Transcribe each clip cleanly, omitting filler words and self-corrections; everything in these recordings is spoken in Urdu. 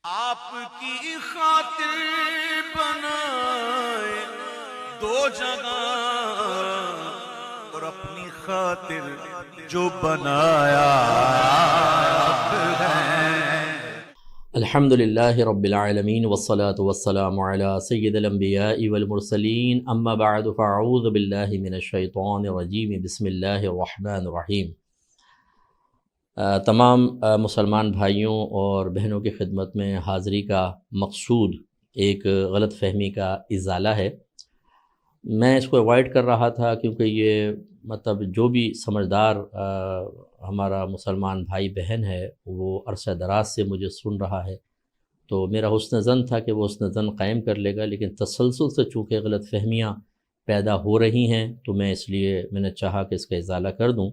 آپ کی خاطر بنائے دو جگہ، اور اپنی خاطر جو بنایا آپ ہے۔ الحمد للہ رب العالمین والصلاة والسلام علی سید الانبیاء والمرسلین، اما بعد فاعوذ باللہ من الشیطان الرجیم، بسم اللہ الرحمن الرحیم۔ تمام مسلمان بھائیوں اور بہنوں کی خدمت میں حاضری کا مقصود ایک غلط فہمی کا ازالہ ہے۔ میں اس کو اوائڈ کر رہا تھا کیونکہ یہ مطلب جو بھی سمجھدار ہمارا مسلمان بھائی بہن ہے وہ عرصہ دراز سے مجھے سن رہا ہے، تو میرا حسن ظن تھا کہ وہ حسن ظن قائم کر لے گا، لیکن تسلسل سے چونکہ غلط فہمیاں پیدا ہو رہی ہیں تو میں نے چاہا کہ اس کا ازالہ کر دوں۔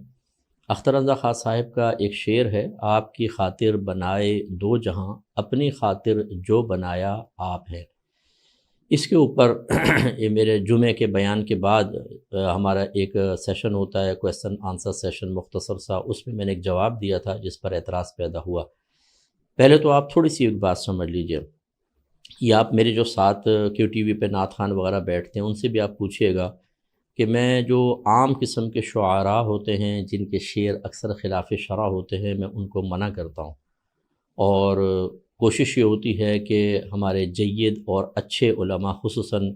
اختر رضا خان صاحب کا ایک شعر ہے، آپ کی خاطر بنائے دو جہاں، اپنی خاطر جو بنایا آپ ہے۔ اس کے اوپر یہ میرے جمعے کے بیان کے بعد ہمارا ایک سیشن ہوتا ہے، کویسچن آنسر سیشن مختصر سا، اس میں نے ایک جواب دیا تھا جس پر اعتراض پیدا ہوا۔ پہلے تو آپ تھوڑی سی ایک بات سمجھ لیجئے، یہ آپ میرے جو ساتھ کیو ٹی وی پہ نعت خوان وغیرہ بیٹھتے ہیں ان سے بھی آپ پوچھئے گا کہ میں جو عام قسم کے شعراء ہوتے ہیں جن کے شعر اکثر خلاف شرع ہوتے ہیں میں ان کو منع کرتا ہوں، اور کوشش یہ ہوتی ہے کہ ہمارے جید اور اچھے علماء، خصوصاً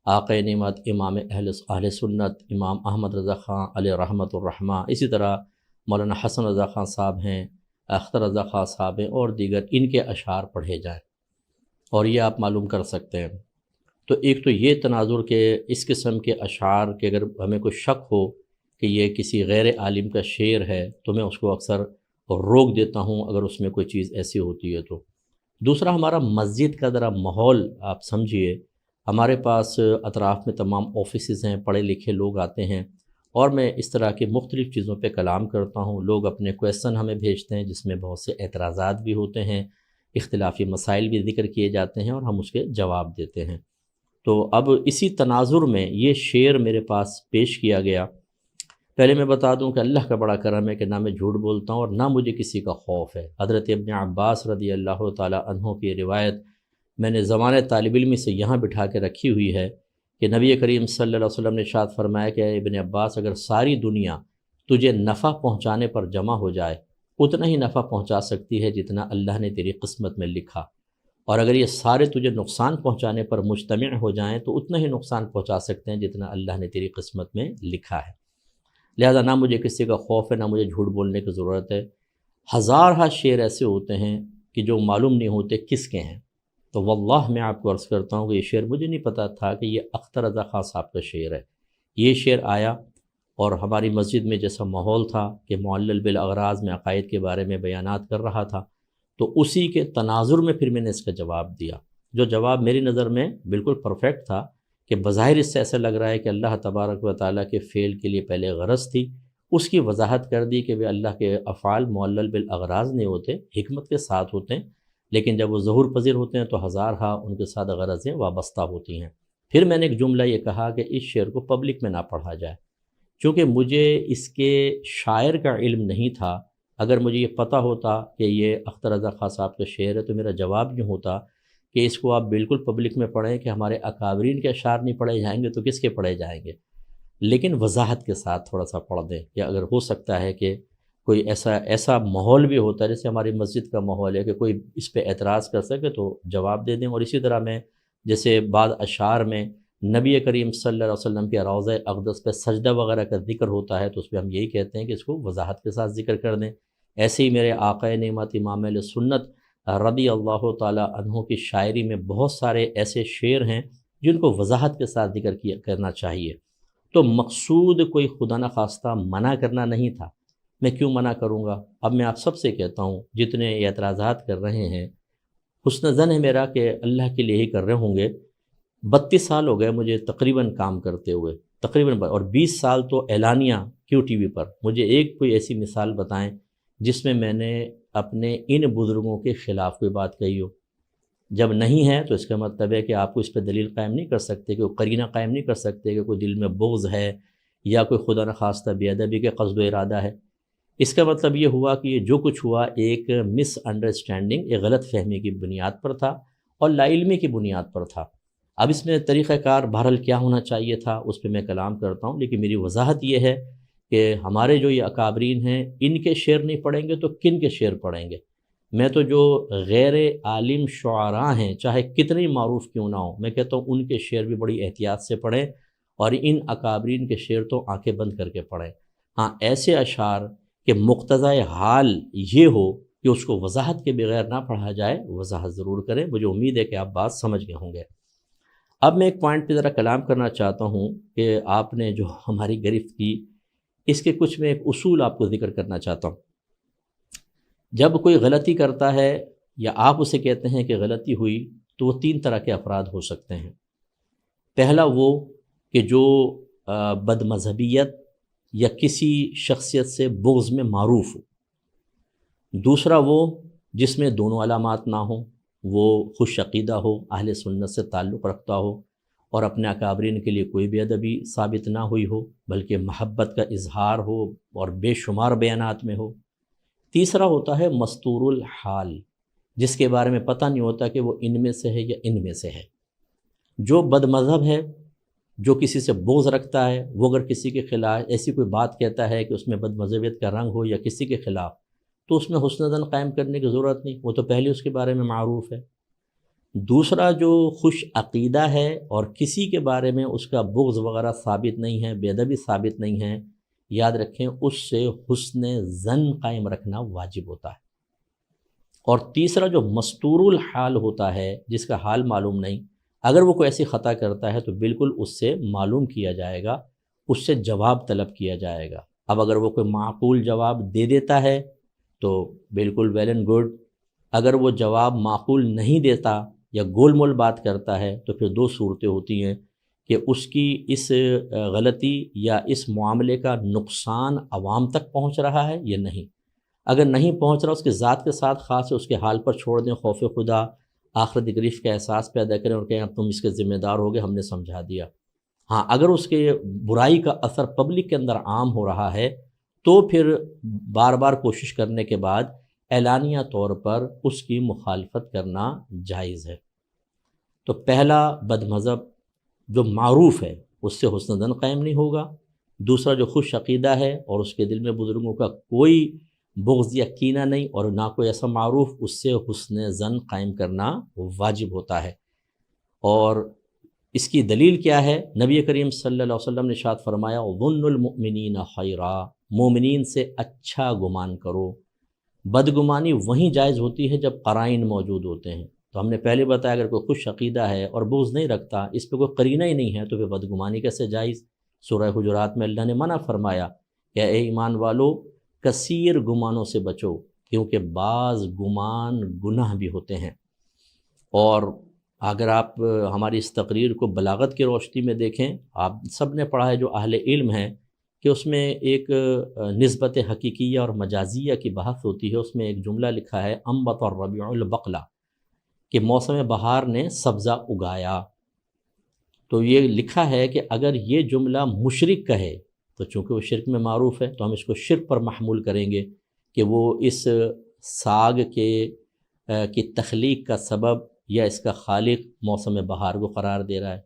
آقا نعمت امام اہل سنت امام احمد رضا خان علیہ رحمۃ الرحمہ، اسی طرح مولانا حسن رضا خان صاحب ہیں، اختر رضا خان صاحب ہیں، اور دیگر ان کے اشعار پڑھے جائیں، اور یہ آپ معلوم کر سکتے ہیں۔ تو ایک تو یہ تناظر کہ اس قسم کے اشعار کہ اگر ہمیں کوئی شک ہو کہ یہ کسی غیر عالم کا شعر ہے تو میں اس کو اکثر روک دیتا ہوں اگر اس میں کوئی چیز ایسی ہوتی ہے تو۔ دوسرا، ہمارا مسجد کا ذرا ماحول آپ سمجھیے، ہمارے پاس اطراف میں تمام آفیسز ہیں، پڑھے لکھے لوگ آتے ہیں، اور میں اس طرح کی مختلف چیزوں پہ کلام کرتا ہوں، لوگ اپنے کویسچن ہمیں بھیجتے ہیں جس میں بہت سے اعتراضات بھی ہوتے ہیں، اختلافی مسائل بھی ذکر کیے جاتے ہیں اور ہم اس کے جواب دیتے ہیں۔ تو اب اسی تناظر میں یہ شعر میرے پاس پیش کیا گیا۔ پہلے میں بتا دوں کہ اللہ کا بڑا کرم ہے کہ نہ میں جھوٹ بولتا ہوں اور نہ مجھے کسی کا خوف ہے۔ حضرت ابن عباس رضی اللہ تعالی عنہ کی روایت میں نے زمانہ طالب علمی سے یہاں بٹھا کے رکھی ہوئی ہے کہ نبی کریم صلی اللہ علیہ وسلم نے ارشاد فرمایا کہ اے ابن عباس، اگر ساری دنیا تجھے نفع پہنچانے پر جمع ہو جائے اتنا ہی نفع پہنچا سکتی ہے جتنا اللہ نے تیری قسمت میں لکھا، اور اگر یہ سارے تجھے نقصان پہنچانے پر مجتمع ہو جائیں تو اتنا ہی نقصان پہنچا سکتے ہیں جتنا اللہ نے تیری قسمت میں لکھا ہے۔ لہذا نہ مجھے کسی کا خوف ہے، نہ مجھے جھوٹ بولنے کی ضرورت ہے۔ ہزارہ شعر ایسے ہوتے ہیں کہ جو معلوم نہیں ہوتے کس کے ہیں، تو واللہ میں آپ کو عرض کرتا ہوں کہ یہ شعر مجھے نہیں پتا تھا کہ یہ اختر رضا خان صاحب کا شعر ہے۔ یہ شعر آیا اور ہماری مسجد میں جیسا ماحول تھا کہ معلل بالاغراض میں عقائد کے بارے میں بیانات کر رہا تھا، تو اسی کے تناظر میں پھر میں نے اس کا جواب دیا، جو جواب میری نظر میں بالکل پرفیکٹ تھا کہ بظاہر اس سے ایسا لگ رہا ہے کہ اللہ تبارک و تعالیٰ کے فعل کے لیے پہلے غرض تھی، اس کی وضاحت کر دی کہ وہ اللہ کے افعال معلل بالاغراض نہیں ہوتے، حکمت کے ساتھ ہوتے ہیں، لیکن جب وہ ظہور پذیر ہوتے ہیں تو ہزارہ ان کے ساتھ غرضیں وابستہ ہوتی ہیں۔ پھر میں نے ایک جملہ یہ کہا کہ اس شعر کو پبلک میں نہ پڑھا جائے، چونکہ مجھے اس کے شاعر کا علم نہیں تھا۔ اگر مجھے یہ پتہ ہوتا کہ یہ اختر رضا خان صاحب کا شعر ہے تو میرا جواب یوں ہوتا کہ اس کو آپ بالکل پبلک میں پڑھیں کہ ہمارے اکابرین کے اشعار نہیں پڑھے جائیں گے تو کس کے پڑھے جائیں گے، لیکن وضاحت کے ساتھ تھوڑا سا پڑھ دیں، یا اگر ہو سکتا ہے کہ کوئی ایسا ماحول بھی ہوتا ہے جیسے ہماری مسجد کا ماحول ہے کہ کوئی اس پہ اعتراض کر سکے تو جواب دے دیں۔ اور اسی طرح میں جیسے بعض اشعار میں نبی کریم صلی اللہ علیہ وسلم کے روضہ اقدس پہ سجدہ وغیرہ کا ذکر ہوتا ہے تو اس پہ ہم یہی کہتے ہیں کہ اس کو وضاحت کے ساتھ ذکر کر دیں۔ ایسے ہی میرے آقا نعمت امام اہل سنت رضی اللہ تعالی عنہ کی شاعری میں بہت سارے ایسے شعر ہیں جن کو وضاحت کے ساتھ ذکر کرنا چاہیے۔ تو مقصود کوئی خدا نخواستہ منع کرنا نہیں تھا، میں کیوں منع کروں گا؟ اب میں آپ سب سے کہتا ہوں جتنے اعتراضات کر رہے ہیں، حسن ظن ہے میرا کہ اللہ کے لیے ہی کر رہے ہوں گے۔ 32 سال ہو گئے مجھے تقریباً کام کرتے ہوئے، تقریباً، اور 20 سال تو اعلانیہ کیو ٹی وی پر۔ مجھے ایک کوئی ایسی مثال بتائیں جس میں نے اپنے ان بزرگوں کے خلاف کوئی بات کہی ہو۔ جب نہیں ہے تو اس کا مطلب ہے کہ آپ کو اس پہ دلیل قائم نہیں کر سکتے، کہ قرینہ قائم نہیں کر سکتے کہ کوئی دل میں بغض ہے یا کوئی خدا نخواستہ بے ادبی کے قصد و ارادہ ہے۔ اس کا مطلب یہ ہوا کہ یہ جو کچھ ہوا ایک مس انڈرسٹینڈنگ، ایک غلط فہمی کی بنیاد پر تھا اور لا علمی کی بنیاد پر تھا۔ اب اس میں طریقہ کار بہرحال کیا ہونا چاہیے تھا اس پہ میں کلام کرتا ہوں، لیکن میری وضاحت یہ ہے کہ ہمارے جو یہ اکابرین ہیں ان کے شعر نہیں پڑھیں گے تو کن کے شعر پڑھیں گے؟ میں تو جو غیر عالم شعراء ہیں چاہے کتنے معروف کیوں نہ ہوں، میں کہتا ہوں ان کے شعر بھی بڑی احتیاط سے پڑھیں اور ان اکابرین کے شعر تو آنکھیں بند کر کے پڑھیں۔ ہاں ایسے اشعار کہ مقتضۂ حال یہ ہو کہ اس کو وضاحت کے بغیر نہ پڑھا جائے، وضاحت ضرور کریں۔ مجھے امید ہے کہ آپ بات سمجھ گئے ہوں گے۔ اب میں ایک پوائنٹ پہ ذرا کلام کرنا چاہتا ہوں کہ آپ نے جو ہماری گرفت کی، اس کے کچھ میں ایک اصول آپ کو ذکر کرنا چاہتا ہوں۔ جب کوئی غلطی کرتا ہے یا آپ اسے کہتے ہیں کہ غلطی ہوئی تو وہ 3 طرح کے افراد ہو سکتے ہیں۔ پہلا وہ کہ جو بد مذہبیت یا کسی شخصیت سے بغض میں معروف ہو۔ دوسرا وہ جس میں دونوں علامات نہ ہوں، وہ خوش عقیدہ ہو، اہل سنت سے تعلق رکھتا ہو اور اپنے اکابرین کے لیے کوئی بے ادبی ثابت نہ ہوئی ہو بلکہ محبت کا اظہار ہو اور بے شمار بیانات میں ہو۔ تیسرا ہوتا ہے مستور الحال، جس کے بارے میں پتہ نہیں ہوتا کہ وہ ان میں سے ہے یا ان میں سے ہے۔ جو بد مذہب ہے، جو کسی سے بغض رکھتا ہے، وہ اگر کسی کے خلاف ایسی کوئی بات کہتا ہے کہ اس میں بد مذہبیت کا رنگ ہو یا کسی کے خلاف، تو اس میں حسن ظن قائم کرنے کی ضرورت نہیں، وہ تو پہلے اس کے بارے میں معروف ہے۔ دوسرا جو خوش عقیدہ ہے اور کسی کے بارے میں اس کا بغض وغیرہ ثابت نہیں ہے، بے ادبی ثابت نہیں ہے، یاد رکھیں اس سے حسن ظن قائم رکھنا واجب ہوتا ہے۔ اور تیسرا جو مستور الحال ہوتا ہے، جس کا حال معلوم نہیں، اگر وہ کوئی ایسی خطا کرتا ہے تو بالکل اس سے معلوم کیا جائے گا، اس سے جواب طلب کیا جائے گا۔ اب اگر وہ کوئی معقول جواب دے دیتا ہے تو بالکل ویل اینڈ گڈ، اگر وہ جواب معقول نہیں دیتا یا گول مول بات کرتا ہے تو پھر 2 صورتیں ہوتی ہیں کہ اس کی اس غلطی یا اس معاملے کا نقصان عوام تک پہنچ رہا ہے یا نہیں۔ اگر نہیں پہنچ رہا، اس کے ذات کے ساتھ خاص ہے، اس کے حال پر چھوڑ دیں، خوف خدا، آخرت گریف کا احساس پیدا کریں اور کہیں اب تم اس کے ذمہ دار ہو گئے، ہم نے سمجھا دیا۔ ہاں اگر اس کے برائی کا اثر پبلک کے اندر عام ہو رہا ہے تو پھر بار بار کوشش کرنے کے بعد اعلانیہ طور پر اس کی مخالفت کرنا جائز ہے۔ تو پہلا بد مذہب جو معروف ہے اس سے حسن ظن قائم نہیں ہوگا۔ دوسرا جو خوش عقیدہ ہے اور اس کے دل میں بزرگوں کا کوئی بغض یا کینہ نہیں اور نہ کوئی ایسا معروف، اس سے حسن ظن قائم کرنا واجب ہوتا ہے۔ اور اس کی دلیل کیا ہے؟ نبی کریم صلی اللہ علیہ وسلم نے ارشاد فرمایا ظن المؤمنین خیرا، مومنین سے اچھا گمان کرو۔ بدگمانی وہیں جائز ہوتی ہے جب قرائن موجود ہوتے ہیں۔ تو ہم نے پہلے بتایا اگر کوئی خوش عقیدہ ہے اور بغض نہیں رکھتا، اس پہ کوئی قرینہ ہی نہیں ہے، تو پھر بدگمانی کیسے جائز؟ سورہ حجرات میں اللہ نے منع فرمایا کہ اے ایمان والو کثیر گمانوں سے بچو، کیونکہ بعض گمان گناہ بھی ہوتے ہیں۔ اور اگر آپ ہماری اس تقریر کو بلاغت کی روشنی میں دیکھیں، آپ سب نے پڑھا ہے جو اہل علم ہیں، کہ اس میں ایک نسبت حقیقیہ اور مجازیہ کی بحث ہوتی ہے۔ اس میں ایک جملہ لکھا ہے انبت الربیع البقلہ، کہ موسم بہار نے سبزہ اگایا۔ تو یہ لکھا ہے کہ اگر یہ جملہ مشرک کہے تو چونکہ وہ شرک میں معروف ہے تو ہم اس کو شرک پر محمول کریں گے کہ وہ اس ساگ کی تخلیق کا سبب یا اس کا خالق موسم بہار کو قرار دے رہا ہے۔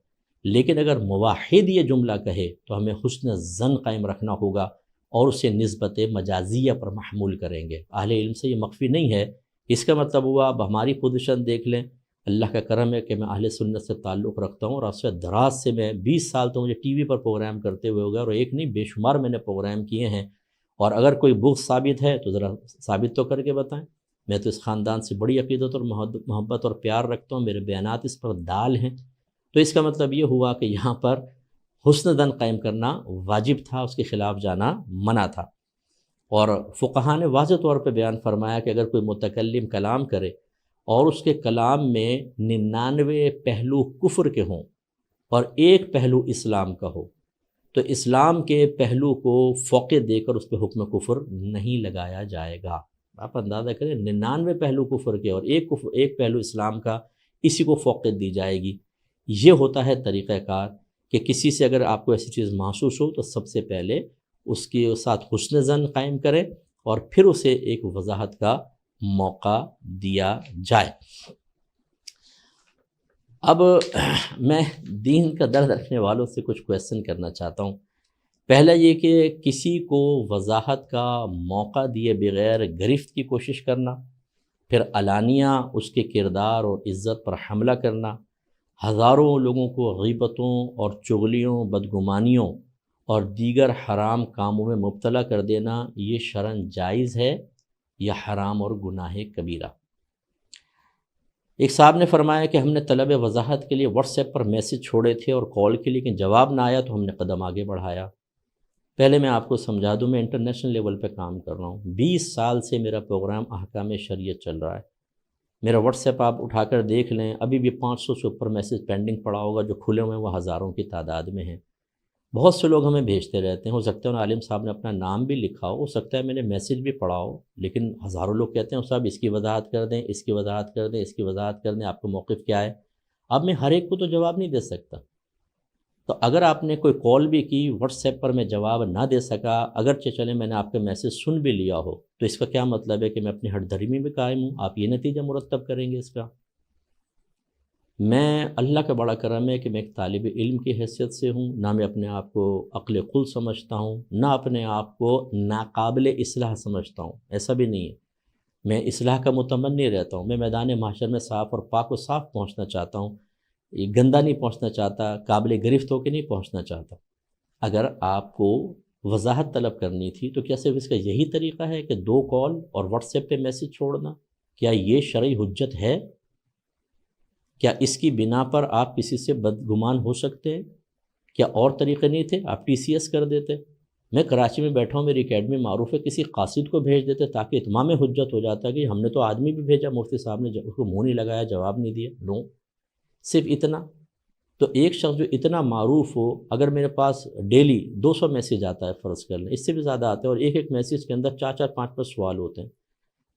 لیکن اگر موحد یہ جملہ کہے تو ہمیں حسن ظن قائم رکھنا ہوگا اور اسے نسبت مجازیہ پر محمول کریں گے۔ اہل علم سے یہ مخفی نہیں ہے۔ اس کا مطلب ہوا اب ہماری پوزیشن دیکھ لیں، اللہ کا کرم ہے کہ میں اہل سنت سے تعلق رکھتا ہوں اور عرصہ دراز سے میں 20 سال تو مجھے ٹی وی پر پروگرام کرتے ہوئے ہوگا، اور ایک نہیں بے شمار میں نے پروگرام کیے ہیں۔ اور اگر کوئی بغض ثابت ہے تو ذرا ثابت تو کر کے بتائیں۔ میں تو اس خاندان سے بڑی عقیدت اور محبت اور پیار رکھتا ہوں، میرے بیانات اس پر دال ہیں۔ تو اس کا مطلب یہ ہوا کہ یہاں پر حسن ظن قائم کرنا واجب تھا، اس کے خلاف جانا منع تھا۔ اور فقہاء نے واضح طور پہ بیان فرمایا کہ اگر کوئی متکلم کلام کرے اور اس کے کلام میں 99 پہلو کفر کے ہوں اور ایک پہلو اسلام کا ہو، تو اسلام کے پہلو کو فوقیت دے کر اس پہ حکم کفر نہیں لگایا جائے گا۔ آپ اندازہ کریں 99 پہلو کفر کے اور ایک پہلو اسلام کا، اسی کو فوقیت دی جائے گی۔ یہ ہوتا ہے طریقہ کار کہ کسی سے اگر آپ کو ایسی چیز محسوس ہو تو سب سے پہلے اس کے ساتھ حسن ظن قائم کرے اور پھر اسے ایک وضاحت کا موقع دیا جائے۔ اب میں دین کا درد رکھنے والوں سے کچھ کویسچن کرنا چاہتا ہوں۔ پہلا یہ کہ کسی کو وضاحت کا موقع دیے بغیر گرفت کی کوشش کرنا، پھر علانیہ اس کے کردار اور عزت پر حملہ کرنا، ہزاروں لوگوں کو غیبتوں اور چغلیوں، بدگمانیوں اور دیگر حرام کاموں میں مبتلا کر دینا، یہ شرعاً جائز ہے یا حرام اور گناہ کبیرہ؟ ایک صاحب نے فرمایا کہ ہم نے طلب وضاحت کے لیے واٹس ایپ پر میسج چھوڑے تھے اور کال کے لیے، لیکن جواب نہ آیا تو ہم نے قدم آگے بڑھایا۔ پہلے میں آپ کو سمجھا دوں، میں انٹرنیشنل لیول پہ کام کر رہا ہوں، 20 سال سے میرا پروگرام احکام شریعت چل رہا ہے۔ میرا واٹس ایپ آپ اٹھا کر دیکھ لیں، ابھی بھی 500 سے اوپر میسج پینڈنگ پڑا ہوگا، جو کھلے ہوئے ہیں وہ ہزاروں کی تعداد میں ہیں۔ بہت سے لوگ ہمیں بھیجتے رہتے ہیں، ہو سکتا ہے ان عالم صاحب نے اپنا نام بھی لکھا ہو سکتا ہے میں نے میسج بھی پڑھا ہو، لیکن ہزاروں لوگ کہتے ہیں صاحب اس کی وضاحت کر دیں، اس کی وضاحت کر دیں، اس کی وضاحت کر دیں، آپ کا موقف کیا ہے؟ اب میں ہر ایک کو تو جواب نہیں دے سکتا، تو اگر آپ نے کوئی کال بھی کی، واٹس ایپ پر میں جواب نہ دے سکا، اگرچہ چلیں میں نے آپ کا میسج سن بھی لیا ہو، تو اس کا کیا مطلب ہے کہ میں اپنی ہٹ دھرمی میں قائم ہوں؟ آپ یہ نتیجہ مرتب کریں گے اس کا؟ میں اللہ کا بڑا کرم ہے کہ میں ایک طالب علم کی حیثیت سے ہوں، نہ میں اپنے آپ کو عقل خل سمجھتا ہوں، نہ اپنے آپ کو ناقابل اصلاح سمجھتا ہوں، ایسا بھی نہیں ہے۔ میں اصلاح کا متمنی رہتا ہوں، میں میدان محشر میں صاف اور پاک و صاف پہنچنا چاہتا ہوں، یہ گندہ نہیں پہنچنا چاہتا، قابل گرفت ہو کے نہیں پہنچنا چاہتا۔ اگر آپ کو وضاحت طلب کرنی تھی تو کیا صرف اس کا یہی طریقہ ہے کہ 2 کال اور واٹس ایپ پہ میسج چھوڑنا؟ کیا یہ شرعی حجت ہے؟ کیا اس کی بنا پر آپ کسی سے بدگمان ہو سکتے ہیں؟ کیا اور طریقے نہیں تھے؟ آپ TCS کر دیتے۔ میں کراچی میں بیٹھا ہوں، میری اکیڈمی معروف ہے، کسی قاصد کو بھیج دیتے تاکہ اتمام حجت ہو جاتا کہ ہم نے تو آدمی بھی بھیجا، مفتی صاحب نے اس کو منہ نہیں لگایا، جواب نہیں دیا۔ نو، صرف اتنا۔ تو ایک شخص جو اتنا معروف ہو، اگر میرے پاس ڈیلی 200 میسج آتا ہے فرض کر لیں، اس سے بھی زیادہ آتے ہیں، اور ایک ایک میسج کے اندر 4 5 سوال ہوتے ہیں،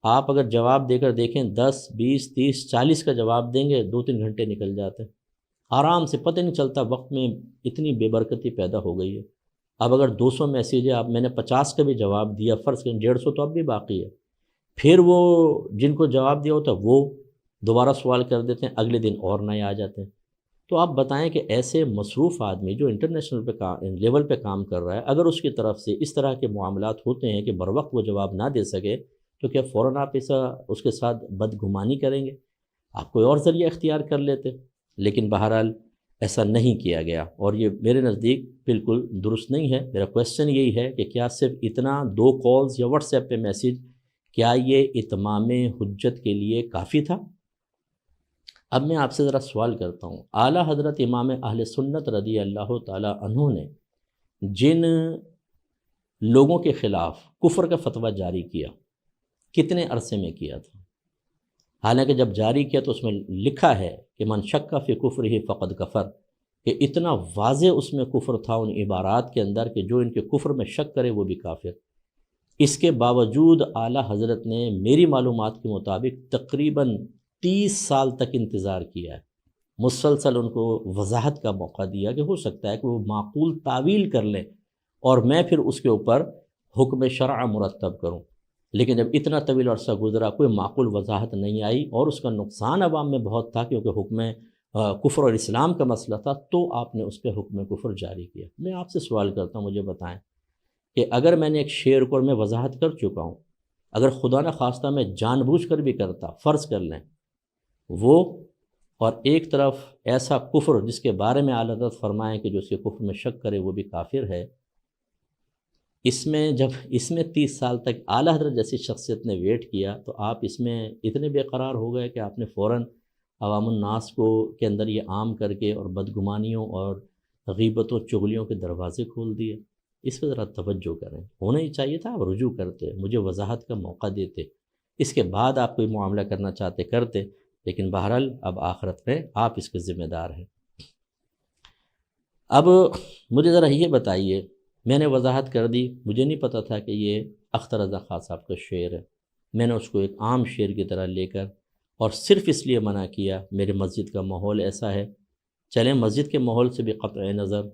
آپ اگر جواب دے کر دیکھیں 10 20 30 40 کا جواب دیں گے، 2-3 گھنٹے نکل جاتے ہیں آرام سے، پتہ نہیں چلتا وقت میں اتنی بے برکتی پیدا ہو گئی ہے۔ اب اگر 200 میسیج ہے، اب میں نے 50 کا بھی جواب دیا، فرض کریں 150 تو اب بھی باقی ہے، پھر وہ جن کو جواب دیا ہوتا وہ دوبارہ سوال کر دیتے ہیں، اگلے دن اور نئے آ جاتے ہیں۔ تو آپ بتائیں کہ ایسے مصروف آدمی جو انٹرنیشنل لیول پہ کام کر رہا ہے، اگر اس کی طرف سے اس طرح کے معاملات ہوتے ہیں کہ بر وقت وہ جواب نہ دے سکے، تو کیا فوراً آپ اس کے ساتھ بدگمانی کریں گے؟ آپ کوئی اور ذریعہ اختیار کر لیتے، لیکن بہرحال ایسا نہیں کیا گیا، اور یہ میرے نزدیک بالکل درست نہیں ہے۔ میرا کویسچن یہی ہے کہ کیا صرف اتنا 2 کالز یا واٹس ایپ پہ میسیج، کیا یہ اتمام حجت کے لیے کافی تھا؟ اب میں آپ سے ذرا سوال کرتا ہوں، اعلیٰ حضرت امام اہل سنت رضی اللہ تعالیٰ عنہ نے جن لوگوں کے خلاف کفر کا فتویٰ جاری کیا، کتنے عرصے میں کیا تھا؟ حالانکہ جب جاری کیا تو اس میں لکھا ہے کہ من شک فی کفرہ فقد کفر، کہ اتنا واضح اس میں کفر تھا ان عبارات کے اندر کہ جو ان کے کفر میں شک کرے وہ بھی کافر۔ اس کے باوجود اعلیٰ حضرت نے میری معلومات کے مطابق تقریباً 30 سال تک انتظار کیا ہے، مسلسل ان کو وضاحت کا موقع دیا کہ ہو سکتا ہے کہ وہ معقول تعویل کر لیں اور میں پھر اس کے اوپر حکم شرع مرتب کروں، لیکن جب اتنا طویل عرصہ گزرا کوئی معقول وضاحت نہیں آئی، اور اس کا نقصان عوام میں بہت تھا کیونکہ حکم کفر اور اسلام کا مسئلہ تھا، تو آپ نے اس پہ حکم کفر جاری کیا۔ میں آپ سے سوال کرتا ہوں، مجھے بتائیں کہ اگر میں نے ایک شعر کو میں وضاحت کر چکا ہوں، اگر خدا نہ خواستہ میں جان بوجھ کر بھی کرتا، فرض کر لیں وہ، اور ایک طرف ایسا کفر جس کے بارے میں اعلیٰ حضرت فرمائیں کہ جو اس کے کفر میں شک کرے وہ بھی کافر ہے، اس میں جب اس میں 30 سال تک اعلیٰ حضرت جیسی شخصیت نے ویٹ کیا، تو آپ اس میں اتنے بے قرار ہو گئے کہ آپ نے فوراً عوام الناس کو کے اندر یہ عام کر کے اور بدگمانیوں اور غیبتوں چغلیوں کے دروازے کھول دیے۔ اس پہ ذرا توجہ کریں، ہونا ہی چاہیے تھا آپ رجوع کرتے، مجھے وضاحت کا موقع دیتے، اس کے بعد آپ کوئی معاملہ کرنا چاہتے کرتے، لیکن بہرحال اب آخرت میں آپ اس کے ذمہ دار ہیں۔ اب مجھے ذرا یہ بتائیے، میں نے وضاحت کر دی، مجھے نہیں پتہ تھا کہ یہ اختر رضا خان صاحب کا شعر ہے، میں نے اس کو ایک عام شعر کی طرح لے کر اور صرف اس لیے منع کیا میرے مسجد کا ماحول ایسا ہے۔ چلیں مسجد کے ماحول سے بھی قطع نظر،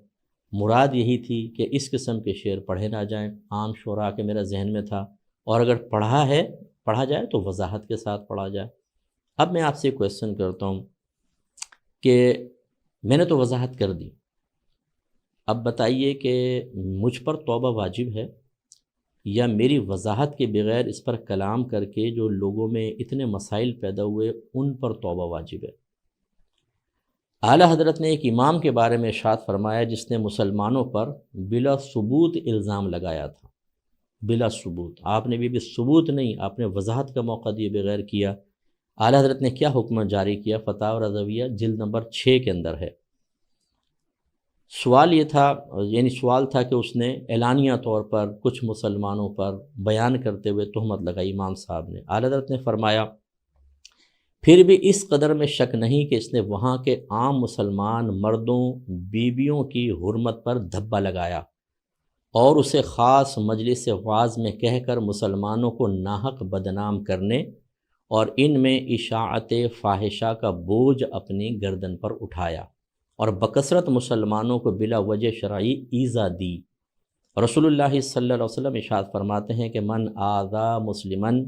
مراد یہی تھی کہ اس قسم کے شعر پڑھے نہ جائیں، عام شعراء کے میرا ذہن میں تھا، اور اگر پڑھا جائے تو وضاحت کے ساتھ پڑھا جائے۔ اب میں آپ سے کویسچن کرتا ہوں کہ میں نے تو وضاحت کر دی، اب بتائیے کہ مجھ پر توبہ واجب ہے یا میری وضاحت کے بغیر اس پر کلام کر کے جو لوگوں میں اتنے مسائل پیدا ہوئے ان پر توبہ واجب ہے؟ اعلیٰ حضرت نے ایک امام کے بارے میں ارشاد فرمایا جس نے مسلمانوں پر بلا ثبوت الزام لگایا تھا، بلا ثبوت، آپ نے بھی ثبوت نہیں، آپ نے وضاحت کا موقع دیے بغیر کیا۔ اعلیٰ حضرت نے کیا حکم جاری کیا؟ فتاوی رضویہ جلد نمبر 6 کے اندر ہے۔ سوال یہ تھا، سوال تھا کہ اس نے اعلانیہ طور پر کچھ مسلمانوں پر بیان کرتے ہوئے تہمت لگائی امام صاحب نے۔ اعلیٰ حضرت نے فرمایا پھر بھی اس قدر میں شک نہیں کہ اس نے وہاں کے عام مسلمان مردوں بیویوں کی حرمت پر دھبا لگایا اور اسے خاص مجلس وعظ میں کہہ کر مسلمانوں کو ناحق بدنام کرنے اور ان میں اشاعت فاحشہ کا بوجھ اپنی گردن پر اٹھایا اور بکثرت مسلمانوں کو بلا وجہ شرعی ایذا دی۔ رسول اللہ صلی اللہ علیہ وسلم ارشاد فرماتے ہیں کہ من آذا مسلمن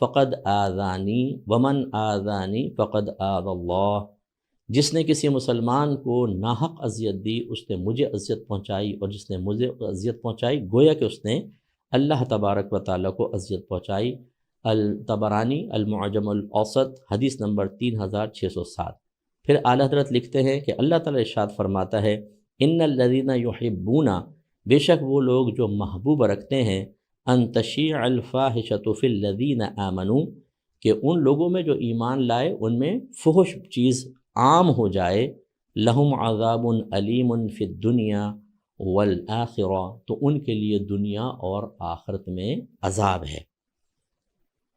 فقد آذانی ومن آذانی فقد آذى اللہ، جس نے کسی مسلمان کو ناحق اذیت دی اس نے مجھے اذیت پہنچائی، اور جس نے مجھے اذیت پہنچائی گویا کہ اس نے اللہ تبارک و تعالیٰ کو اذیت پہنچائی۔ الطبرانی المعجم الاوسط حدیث نمبر 3607۔ پھر اعلیٰ حضرت لکھتے ہیں کہ اللہ تعالیٰ ارشاد فرماتا ہے ان الذین یحبون، بے شک وہ لوگ جو محبوب رکھتے ہیں، ان تشیع الفاحشۃ فی الذین آمنوا، کہ ان لوگوں میں جو ایمان لائے ان میں فحش چیز عام ہو جائے، لہم عذاب علیم فی الدنیا والآخرہ، تو ان کے لیے دنیا اور آخرت میں عذاب ہے۔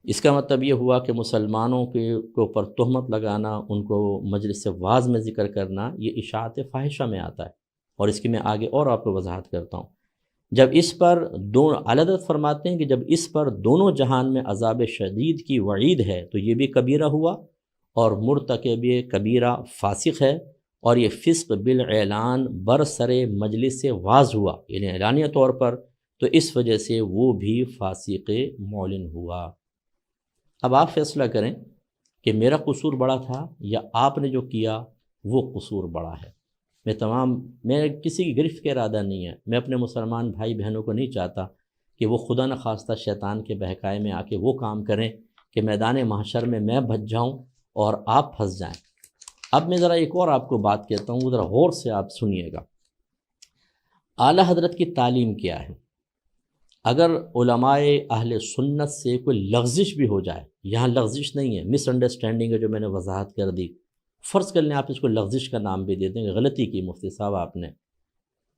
اس کا مطلب یہ ہوا کہ مسلمانوں کے اوپر تہمت لگانا، ان کو مجلس وعظ میں ذکر کرنا، یہ اشاعت فاحشہ میں آتا ہے، اور اس کی میں آگے اور آپ کو وضاحت کرتا ہوں۔ جب اس پر اعلیٰ حضرت فرماتے ہیں کہ جب اس پر دونوں جہان میں عذاب شدید کی وعید ہے تو یہ بھی کبیرہ ہوا، اور مرتکب کبیرہ فاسق ہے، اور یہ فسق بالاعلان برسر مجلس وعظ ہوا، یعنی اعلانیہ طور پر، تو اس وجہ سے وہ بھی فاسق معلن ہوا۔ اب آپ فیصلہ کریں کہ میرا قصور بڑا تھا یا آپ نے جو کیا وہ قصور بڑا ہے۔ میں کسی کی گرفت کا ارادہ نہیں ہے، میں اپنے مسلمان بھائی بہنوں کو نہیں چاہتا کہ وہ خدا نخواستہ شیطان کے بہکائے میں آ کے وہ کام کریں کہ میدان محشر میں بچ جاؤں اور آپ پھنس جائیں۔ اب میں ذرا ایک اور آپ کو بات کہتا ہوں، ذرا غور سے آپ سنیے گا۔ اعلیٰ حضرت کی تعلیم کیا ہے؟ اگر علماء اہل سنت سے کوئی لغزش بھی ہو جائے، یہاں لغزش نہیں ہے، مس انڈرسٹینڈنگ ہے جو میں نے وضاحت کر دی، فرض کر لیں آپ اس کو لغزش کا نام بھی دے دیں گے، غلطی کی مفتی صاحب آپ نے۔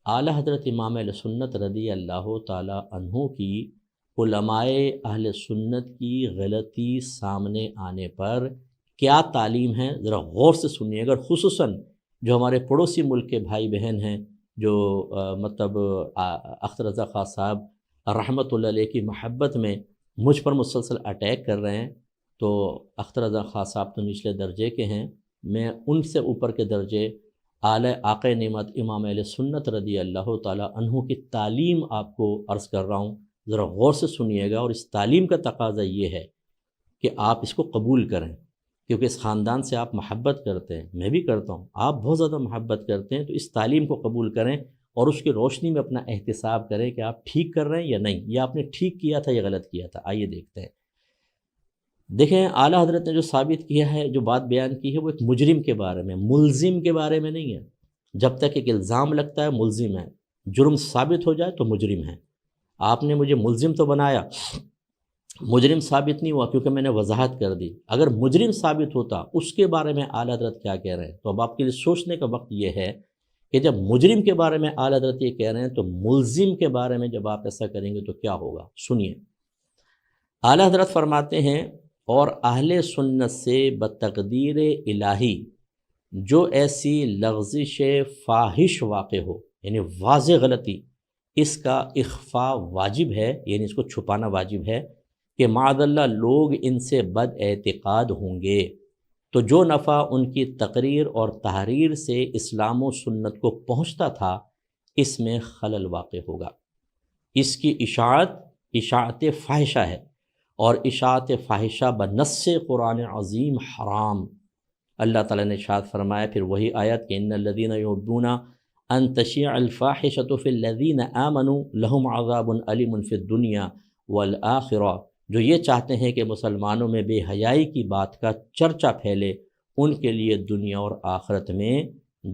اعلیٰ حضرت امام اہل سنت رضی اللہ تعالی عنہ کی علماء اہل سنت کی غلطی سامنے آنے پر کیا تعلیم ہے، ذرا غور سے سنیے گا۔ خصوصاً جو ہمارے پڑوسی ملک کے بھائی بہن ہیں جو اختر رضا خان صاحب رحمۃ اللہ علیہ کی محبت میں مجھ پر مسلسل اٹیک کر رہے ہیں، تو اختر رضا خان صاحب تو نچلے درجے کے ہیں، میں ان سے اوپر کے درجے اعلی آقا نعمت امام اہل سنت رضی اللہ تعالی عنہ کی تعلیم آپ کو عرض کر رہا ہوں، ذرا غور سے سنیے گا۔ اور اس تعلیم کا تقاضا یہ ہے کہ آپ اس کو قبول کریں، کیونکہ اس خاندان سے آپ محبت کرتے ہیں، میں بھی کرتا ہوں، آپ بہت زیادہ محبت کرتے ہیں، تو اس تعلیم کو قبول کریں اور اس کی روشنی میں اپنا احتساب کریں کہ آپ ٹھیک کر رہے ہیں یا نہیں، یا آپ نے ٹھیک کیا تھا یا غلط کیا تھا۔ آئیے دیکھتے ہیں۔ دیکھیں اعلیٰ حضرت نے جو ثابت کیا ہے، جو بات بیان کی ہے، وہ ایک مجرم کے بارے میں، ملزم کے بارے میں نہیں ہے۔ جب تک ایک الزام لگتا ہے ملزم ہے، جرم ثابت ہو جائے تو مجرم ہے۔ آپ نے مجھے ملزم تو بنایا، مجرم ثابت نہیں ہوا کیونکہ میں نے وضاحت کر دی۔ اگر مجرم ثابت ہوتا اس کے بارے میں اعلیٰ حضرت کیا کہہ رہے ہیں، تو اب آپ کے لیے سوچنے کا وقت یہ ہے کہ جب مجرم کے بارے میں اعلیٰ حضرت یہ کہہ رہے ہیں تو ملزم کے بارے میں جب آپ ایسا کریں گے تو کیا ہوگا، سنیے۔ اعلیٰ حضرت فرماتے ہیں اور اہل سنت سے بتقدیر الہی جو ایسی لغزش فاحش واقع ہو، یعنی واضح غلطی، اس کا اخفاء واجب ہے، یعنی اس کو چھپانا واجب ہے کہ معاذ اللہ لوگ ان سے بد اعتقاد ہوں گے، تو جو نفع ان کی تقریر اور تحریر سے اسلام و سنت کو پہنچتا تھا اس میں خلل واقع ہوگا۔ اس کی اشاعت اشاعت فاحشہ ہے، اور اشاعت فاحشہ بنص قرآن عظیم حرام۔ اللہ تعالیٰ نے ارشاد فرمایا پھر وہی آیت کہ ان الذین یحبون ان تشیع الفاحشۃ فی الذین آمنوا لہم عذاب علیم فی الدنیا والآخرہ، جو یہ چاہتے ہیں کہ مسلمانوں میں بے حیائی کی بات کا چرچا پھیلے، ان کے لیے دنیا اور آخرت میں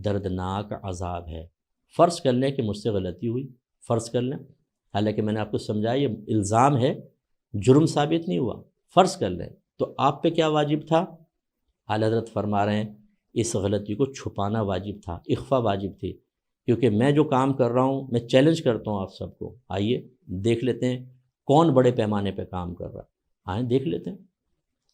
دردناک عذاب ہے۔ فرض کر لیں کہ مجھ سے غلطی ہوئی، فرض کر لیں، حالانکہ میں نے آپ کو سمجھایا یہ الزام ہے، جرم ثابت نہیں ہوا، فرض کر لیں، تو آپ پہ کیا واجب تھا؟ اعلیٰ حضرت فرما رہے ہیں اس غلطی کو چھپانا واجب تھا، اخفا واجب تھی، کیونکہ میں جو کام کر رہا ہوں میں چیلنج کرتا ہوں آپ سب کو، آئیے دیکھ لیتے ہیں کون بڑے پیمانے پہ کام کر رہا ہے، آئیں دیکھ لیتے ہیں۔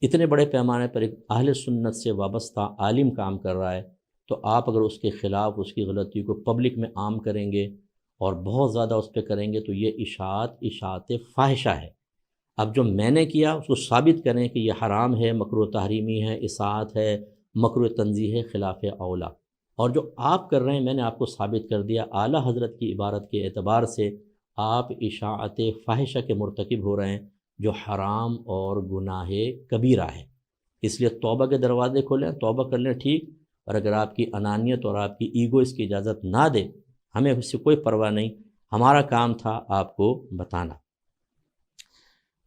اتنے بڑے پیمانے پر ایک اہل سنت سے وابستہ عالم کام کر رہا ہے، تو آپ اگر اس کے خلاف اس کی غلطی کو پبلک میں عام کریں گے اور بہت زیادہ اس پہ کریں گے تو یہ اشاعت فاحشہ ہے۔ اب جو میں نے کیا اس کو ثابت کریں کہ یہ حرام ہے، مکروہ تحریمی ہے، اصاعت ہے، مکروہ تنزیہ ہے، خلاف اولا، اور جو آپ کر رہے ہیں میں نے آپ کو ثابت کر دیا اعلیٰ حضرت کی عبارت کے اعتبار سے آپ اشاعت فاحشہ کے مرتکب ہو رہے ہیں، جو حرام اور گناہ کبیرہ ہے۔ اس لیے توبہ کے دروازے کھولیں، توبہ کر لیں ٹھیک، اور اگر آپ کی انانیت اور آپ کی ایگو اس کی اجازت نہ دے، ہمیں اس سے کوئی پرواہ نہیں، ہمارا کام تھا آپ کو بتانا۔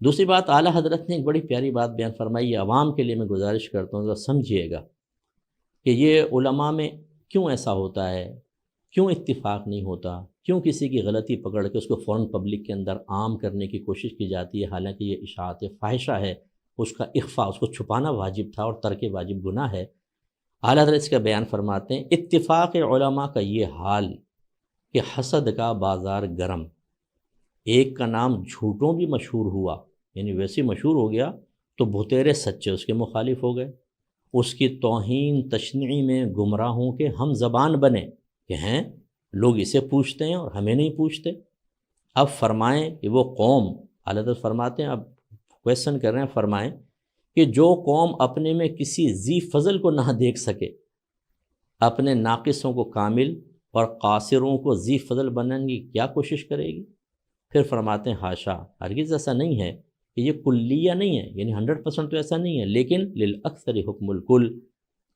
دوسری بات، اعلیٰ حضرت نے ایک بڑی پیاری بات بیان فرمائی، یہ عوام کے لیے میں گزارش کرتا ہوں ذرا سمجھیے گا کہ یہ علماء میں کیوں ایسا ہوتا ہے، کیوں اتفاق نہیں ہوتا، کیوں کسی کی غلطی پکڑ کے اس کو فوراً پبلک کے اندر عام کرنے کی کوشش کی جاتی ہے، حالانکہ یہ اشاعت فاحشہ ہے، اس کا اخفا، اس کو چھپانا واجب تھا اور ترک واجب گناہ ہے۔ اعلیٰ حضرت اس کا بیان فرماتے ہیں اتفاق علماء کا یہ حال کہ حسد کا بازار گرم، ایک کا نام جھوٹوں بھی مشہور ہوا، یعنی ویسے مشہور ہو گیا تو بھتیرے سچے اس کے مخالف ہو گئے، اس کی توہین تشنیع میں گمراہوں کے ہم زبان بنے کہ ہیں لوگ اسے پوچھتے ہیں اور ہمیں نہیں پوچھتے۔ اب فرمائیں کہ وہ قوم، اعلیٰ حضرت فرماتے ہیں، اب کویسچن کر رہے ہیں، فرمائیں کہ جو قوم اپنے میں کسی ذی فضل کو نہ دیکھ سکے، اپنے ناقصوں کو کامل اور قاصروں کو ذی فضل بنانے کی کیا کوشش کرے گی؟ پھر فرماتے ہیں حاشا، ہرگز ایسا نہیں ہے کہ یہ کلیہ نہیں ہے، یعنی 100% تو ایسا نہیں ہے، لیکن للاکثر حکم الکل،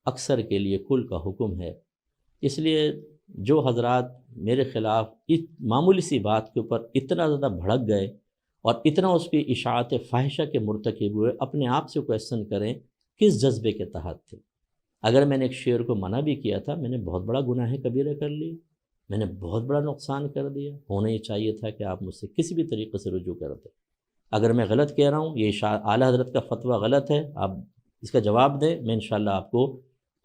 اکثر کے لیے کل کا حکم ہے۔ اس لیے جو حضرات میرے خلاف اس معمولی سی بات کے اوپر اتنا زیادہ بھڑک گئے اور اتنا اس کی اشاعت فاحشہ کے مرتکب ہوئے، اپنے آپ سے کویسچن کریں کس جذبے کے تحت تھے۔ اگر میں نے ایک شعر کو منع بھی کیا تھا، میں نے بہت بڑا گناہ کبیرہ کر لیا، میں نے بہت بڑا نقصان کر دیا، ہونا یہ چاہیے تھا کہ آپ مجھ سے کسی بھی طریقے سے رجوع کرتے۔ اگر میں غلط کہہ رہا ہوں، یہ اعلیٰ حضرت کا فتویٰ غلط ہے، آپ اس کا جواب دیں، میں انشاءاللہ آپ کو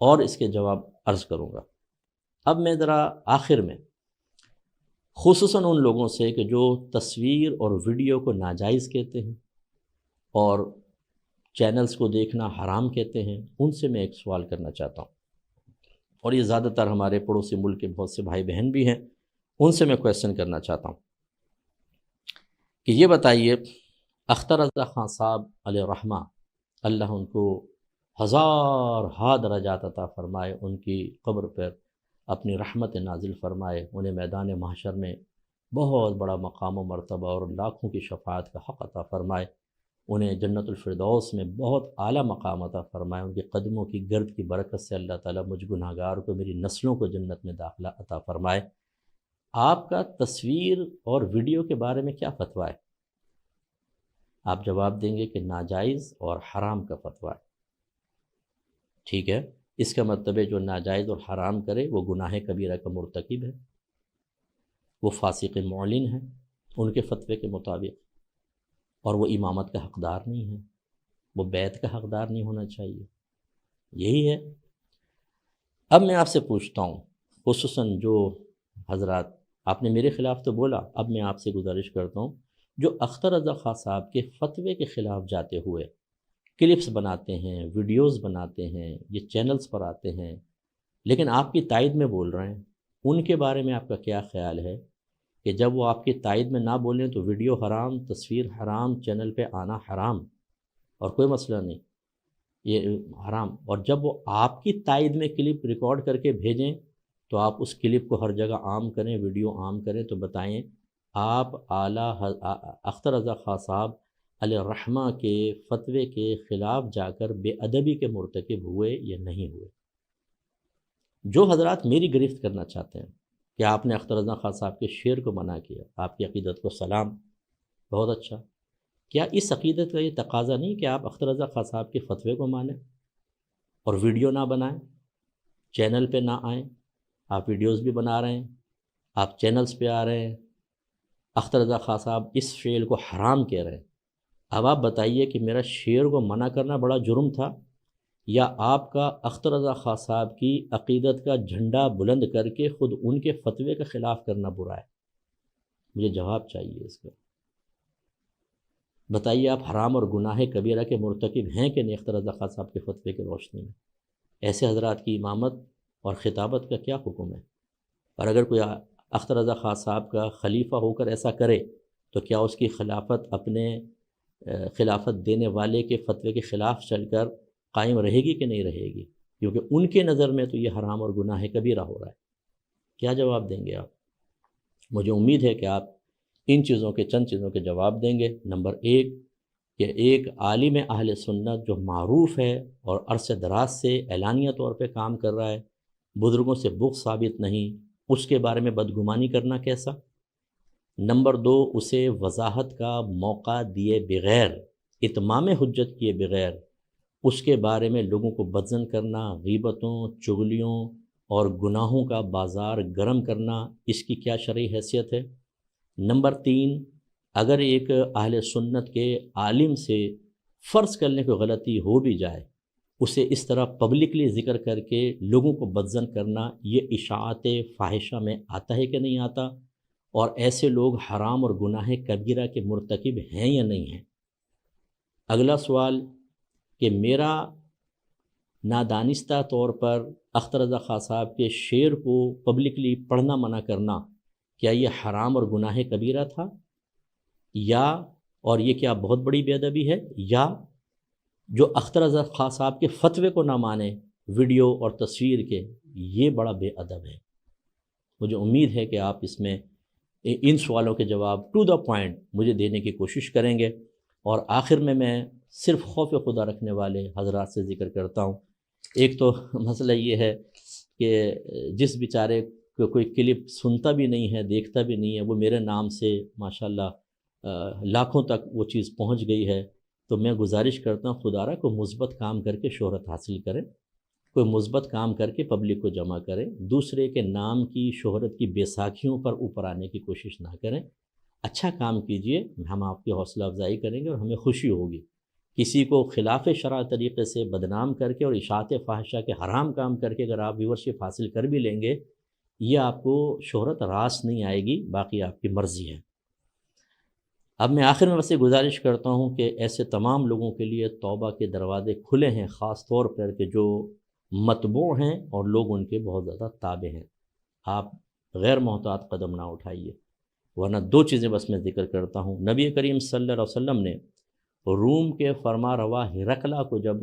اور اس کے جواب عرض کروں گا۔ اب میں ذرا آخر میں خصوصاً ان لوگوں سے کہ جو تصویر اور ویڈیو کو ناجائز کہتے ہیں اور چینلز کو دیکھنا حرام کہتے ہیں، ان سے میں ایک سوال کرنا چاہتا ہوں، اور یہ زیادہ تر ہمارے پڑوسی ملک کے بہت سے بھائی بہن بھی ہیں، ان سے میں کویسچن کرنا چاہتا ہوں کہ یہ بتائیے، اختر رضا خان صاحب علیہ الرحمہ، اللہ ان کو ہزار درجات عطا فرمائے، ان کی قبر پر اپنی رحمت نازل فرمائے، انہیں میدان محشر میں بہت بڑا مقام و مرتبہ اور لاکھوں کی شفاعت کا حق عطا فرمائے، انہیں جنت الفردوس میں بہت اعلیٰ مقام عطا فرمائے، ان کے قدموں کی گرد کی برکت سے اللہ تعالیٰ مجھ گناہگار کو، میری نسلوں کو جنت میں داخلہ عطا فرمائے۔ آپ کا تصویر اور ویڈیو کے بارے میں کیا فتویٰ ہے؟ آپ جواب دیں گے کہ ناجائز اور حرام کا فتویٰ ہے، ٹھیک ہے، اس کا مطلب ہے جو ناجائز اور حرام کرے وہ گناہ کبیرہ کا مرتکب ہے، وہ فاسق معلن ہے ان کے فتوے کے مطابق، اور وہ امامت کا حقدار نہیں ہے، وہ بیعت کا حقدار نہیں ہونا چاہیے، یہی ہے۔ اب میں آپ سے پوچھتا ہوں، خصوصاً جو حضرات، آپ نے میرے خلاف تو بولا، اب میں آپ سے گزارش کرتا ہوں، جو اختر رضا خان صاحب کے فتوے کے خلاف جاتے ہوئے کلپس بناتے ہیں، ویڈیوز بناتے ہیں، یہ چینلز پر آتے ہیں، لیکن آپ کی تائید میں بول رہے ہیں، ان کے بارے میں آپ کا کیا خیال ہے کہ جب وہ آپ کی تائید میں نہ بولیں تو ویڈیو حرام، تصویر حرام، چینل پہ آنا حرام اور کوئی مسئلہ نہیں، یہ حرام، اور جب وہ آپ کی تائید میں کلپ ریکارڈ کر کے بھیجیں تو آپ اس کلپ کو ہر جگہ عام کریں، ویڈیو عام کریں، تو بتائیں آپ اعلیٰ اختر رضا خان صاحب علیہ الرحمہ کے فتوے کے خلاف جا کر بے ادبی کے مرتکب ہوئے یا نہیں ہوئے؟ جو حضرات میری گرفت کرنا چاہتے ہیں کہ آپ نے اختر رضا خان صاحب کے شعر کو منع کیا، آپ کی عقیدت کو سلام، بہت اچھا، کیا اس عقیدت کا یہ تقاضا نہیں کہ آپ اختر رضا خان صاحب کے فتوے کو مانیں اور ویڈیو نہ بنائیں، چینل پہ نہ آئیں؟ آپ ویڈیوز بھی بنا رہے ہیں، آپ چینلز پہ آ رہے ہیں، اختر رضا خان صاحب اس فعل کو حرام کہہ رہے ہیں۔ اب آپ بتائیے کہ میرا شعر کو منع کرنا بڑا جرم تھا، یا آپ کا اختر رضا خان صاحب کی عقیدت کا جھنڈا بلند کر کے خود ان کے فتوے کے خلاف کرنا برا ہے؟ مجھے جواب چاہیے اس کا۔ بتائیے آپ حرام اور گناہ کبیرہ کے مرتکب ہیں کہ نہیں اختر رضا خان صاحب کے فتوے کی روشنی میں؟ ایسے حضرات کی امامت اور خطابت کا کیا حکم ہے؟ اور اگر کوئی اختر رضا خان صاحب کا خلیفہ ہو کر ایسا کرے تو کیا اس کی خلافت اپنے خلافت دینے والے کے فتوے کے خلاف چل کر قائم رہے گی کہ نہیں رہے گی؟ کیونکہ ان کے نظر میں تو یہ حرام اور گناہ کبیرہ ہو رہا ہے۔ کیا جواب دیں گے آپ؟ مجھے امید ہے کہ آپ ان چیزوں کے چند چیزوں کے جواب دیں گے۔ نمبر ایک، کہ ایک عالم اہل سنت جو معروف ہے اور عرصہ دراز سے اعلانیہ طور پہ کام کر رہا ہے، بزرگوں سے بغض ثابت نہیں، اس کے بارے میں بدگمانی کرنا کیسا؟ نمبر دو، اسے وضاحت کا موقع دیے بغیر، اتمام حجت کیے بغیر اس کے بارے میں لوگوں کو بدظن کرنا، غیبتوں، چغلیوں اور گناہوں کا بازار گرم کرنا، اس کی کیا شرعی حیثیت ہے؟ نمبر تین، اگر ایک اہل سنت کے عالم سے فرض کرنے کو غلطی ہو بھی جائے، اسے اس طرح پبلکلی ذکر کر کے لوگوں کو بدظن کرنا، یہ اشاعت فاحشہ میں آتا ہے کہ نہیں آتا؟ اور ایسے لوگ حرام اور گناہ کبیرہ کے مرتکب ہیں یا نہیں ہیں؟ اگلا سوال، کہ میرا نادانستہ طور پر اختر رضا خان صاحب کے شعر کو پبلکلی پڑھنا منع کرنا، کیا یہ حرام اور گناہ کبیرہ تھا؟ یا اور یہ کیا بہت بڑی بے ادبی ہے؟ یا جو اختر رضا خان صاحب کے فتوے کو نہ مانے ویڈیو اور تصویر کے، یہ بڑا بے ادب ہے؟ مجھے امید ہے کہ آپ اس میں ان سوالوں کے جواب ٹو دا پوائنٹ مجھے دینے کی کوشش کریں گے۔ اور آخر میں صرف خوف خدا رکھنے والے حضرات سے ذکر کرتا ہوں۔ ایک تو مسئلہ یہ ہے کہ جس بیچارے کو کوئی کلپ سنتا بھی نہیں ہے، دیکھتا بھی نہیں ہے، وہ میرے نام سے ماشاءاللہ لاکھوں تک وہ چیز پہنچ گئی ہے، تو میں گزارش کرتا ہوں خدا را کوئی مثبت کام کر کے شہرت حاصل کریں، کوئی مثبت کام کر کے پبلک کو جمع کریں، دوسرے کے نام کی شہرت کی بیساکھیوں پر اوپر آنے کی کوشش نہ کریں، اچھا کام کیجئے، ہم آپ کی حوصلہ افزائی کریں گے اور ہمیں خوشی ہوگی۔ کسی کو خلاف شرع طریقے سے بدنام کر کے اور اشاعت فاحشہ کے حرام کام کر کے اگر آپ ویورشپ حاصل کر بھی لیں گے، یہ آپ کو شہرت راس نہیں آئے گی، باقی آپ کی مرضی ہے۔ اب میں آخر میں بس یہ گزارش کرتا ہوں کہ ایسے تمام لوگوں کے لیے توبہ کے دروازے کھلے ہیں، خاص طور پر کہ جو متبوع ہیں اور لوگ ان کے بہت زیادہ تابع ہیں۔ آپ غیر محتاط قدم نہ اٹھائیے، ورنہ دو چیزیں بس میں ذکر کرتا ہوں۔ نبی کریم صلی اللہ علیہ وسلم نے روم کے فرما روا ہرقلہ کو جب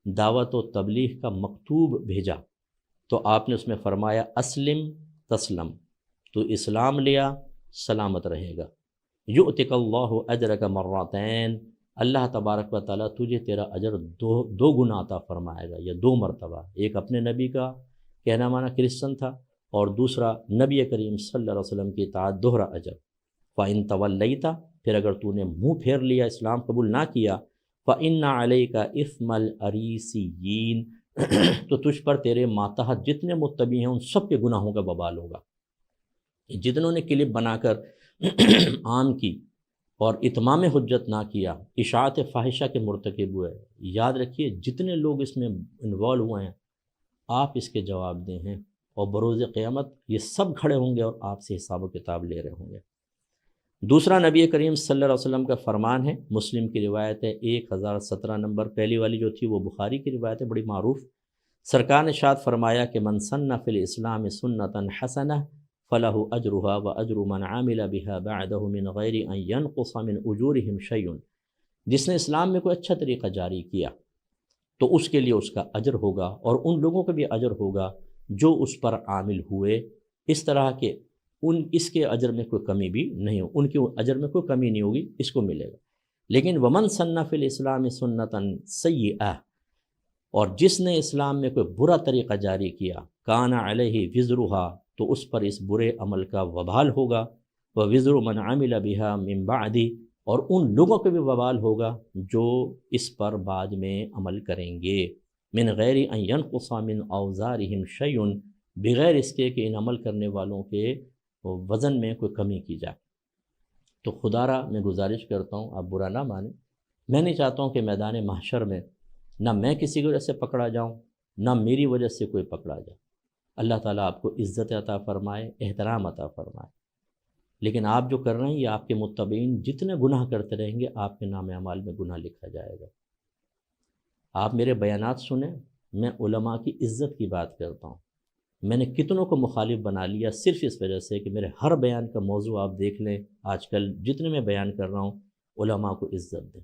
دعوت و تبلیغ کا مکتوب بھیجا تو آپ نے اس میں فرمایا اسلم تسلم، تو اسلام لیا سلامت رہے گا، یؤتک اللہ اجرک مرتین، اللہ تبارک و تعالیٰ تجھے تیرا اجر دو گنا عطا فرمائے گا، یا دو مرتبہ، ایک اپنے نبی کا کہنا مانا کرسچن تھا اور دوسرا نبی کریم صلی اللہ علیہ وسلم کی اطاعت، دوہرا اجر۔ فَإِن تَوَلَّيْتَ، پھر اگر تو نے منہ پھیر لیا، اسلام قبول نہ کیا، فَإِنَّ عَلَيْكَ إِثْمَ الْأَرِيسِيِّينَ، تو تجھ پر تیرے ماتحت جتنے متبع ہیں ان سب کے گناہوں کا وبال ہوگا۔ جتنوں نے کلپ بنا کر عام کی اور اتمام حجت نہ کیا، اشاعت فاحشہ کے مرتکب ہوئے، یاد رکھیے جتنے لوگ اس میں انوالو ہوئے ہیں آپ اس کے جواب دیں ہیں، اور بروز قیامت یہ سب کھڑے ہوں گے اور آپ سے حساب و کتاب لے رہے ہوں گے۔ دوسرا نبی کریم صلی اللہ علیہ وسلم کا فرمان ہے، مسلم کی روایت ہے 1017 نمبر، پہلی والی جو تھی وہ بخاری کی روایت ہے، بڑی معروف۔ سرکار نے ارشاد فرمایا کہ من سن فی الاسلام سنتا حسنہ فلہ اجرھا واجر من عمل بها بعدہ من غیر ان ینقص من اجورہم شیء، جس نے اسلام میں کوئی اچھا طریقہ جاری کیا تو اس کے لیے اس کا اجر ہوگا اور ان لوگوں کا بھی اجر ہوگا جو اس پر عامل ہوئے۔ اس طرح کے اس کے اجر میں کوئی کمی بھی نہیں ہو، ان کے اجر میں کوئی کمی نہیں ہوگی، اس کو ملے گا۔ لیکن ومن سن فی الاسلام سنتا سیئہ، اور جس نے اسلام میں کوئی برا طریقہ جاری کیا، کان علیہ وزرہا، تو اس پر اس برے عمل کا وبال ہوگا، ووزر من عمل بہا من بعدی، اور ان لوگوں کو بھی وبال ہوگا جو اس پر بعد میں عمل کریں گے، من غیر ان ینقص من اوزارہم شیء، بغیر اس کے کہ ان عمل کرنے والوں کے وزن میں کوئی کمی کی جائے۔ تو خدا را میں گزارش کرتا ہوں، آپ برا نہ مانیں، میں نہیں چاہتا ہوں کہ میدان محشر میں نہ میں کسی کی وجہ سے پکڑا جاؤں، نہ میری وجہ سے کوئی پکڑا جائے۔ اللہ تعالیٰ آپ کو عزت عطا فرمائے، احترام عطا فرمائے، لیکن آپ جو کر رہے ہیں یہ آپ کے متبعین جتنے گناہ کرتے رہیں گے آپ کے نام اعمال میں گناہ لکھا جائے گا۔ آپ میرے بیانات سنیں، میں علماء کی عزت کی بات کرتا ہوں، میں نے کتنوں کو مخالف بنا لیا صرف اس وجہ سے کہ میرے ہر بیان کا موضوع آپ دیکھ لیں، آج کل جتنے میں بیان کر رہا ہوں علماء کو عزت دیں،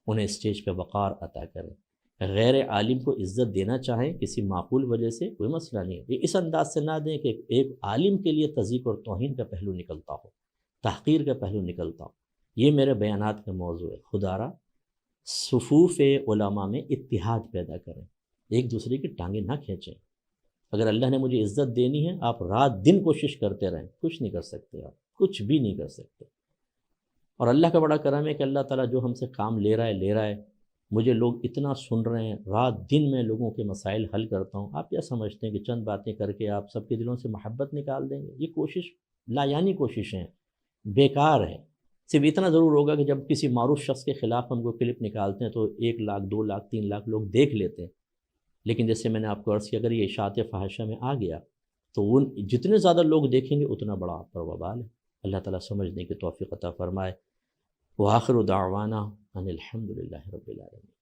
انہیں اسٹیج پہ وقار عطا کریں، غیر عالم کو عزت دینا چاہیں کسی معقول وجہ سے کوئی مسئلہ نہیں ہے، یہ اس انداز سے نہ دیں کہ ایک عالم کے لیے تضییق اور توہین کا پہلو نکلتا ہو، تحقیر کا پہلو نکلتا ہو۔ یہ میرے بیانات کا موضوع ہے، خدا را صفوف علماء میں اتحاد پیدا کریں، ایک دوسرے کی ٹانگیں نہ کھینچیں۔ اگر اللہ نے مجھے عزت دینی ہے، آپ رات دن کوشش کرتے رہیں، کچھ نہیں کر سکتے، آپ کچھ بھی نہیں کر سکتے۔ اور اللہ کا بڑا کرم ہے کہ اللہ تعالیٰ جو ہم سے کام لے رہا ہے، مجھے لوگ اتنا سن رہے ہیں، رات دن میں لوگوں کے مسائل حل کرتا ہوں۔ آپ کیا سمجھتے ہیں کہ چند باتیں کر کے آپ سب کے دلوں سے محبت نکال دیں گے؟ یہ کوشش لایانی کوششیں ہیں، بیکار ہے۔ صرف اتنا ضرور ہوگا کہ جب کسی معروف شخص کے خلاف ہم کو کلپ نکالتے ہیں تو 1 لاکھ 2 لاکھ 3 لاکھ لوگ دیکھ لیتے ہیں، لیکن جیسے میں نے آپ کو عرض کیا، اگر یہ اشاعت فاحشہ میں آ گیا تو وہ جتنے زیادہ لوگ دیکھیں گے اتنا بڑا آپ پر وبال ہے۔ اللہ تعالیٰ سمجھنے کی توفیق عطا فرمائے۔ وآخر دعوانا ان الحمد للہ رب العالمین۔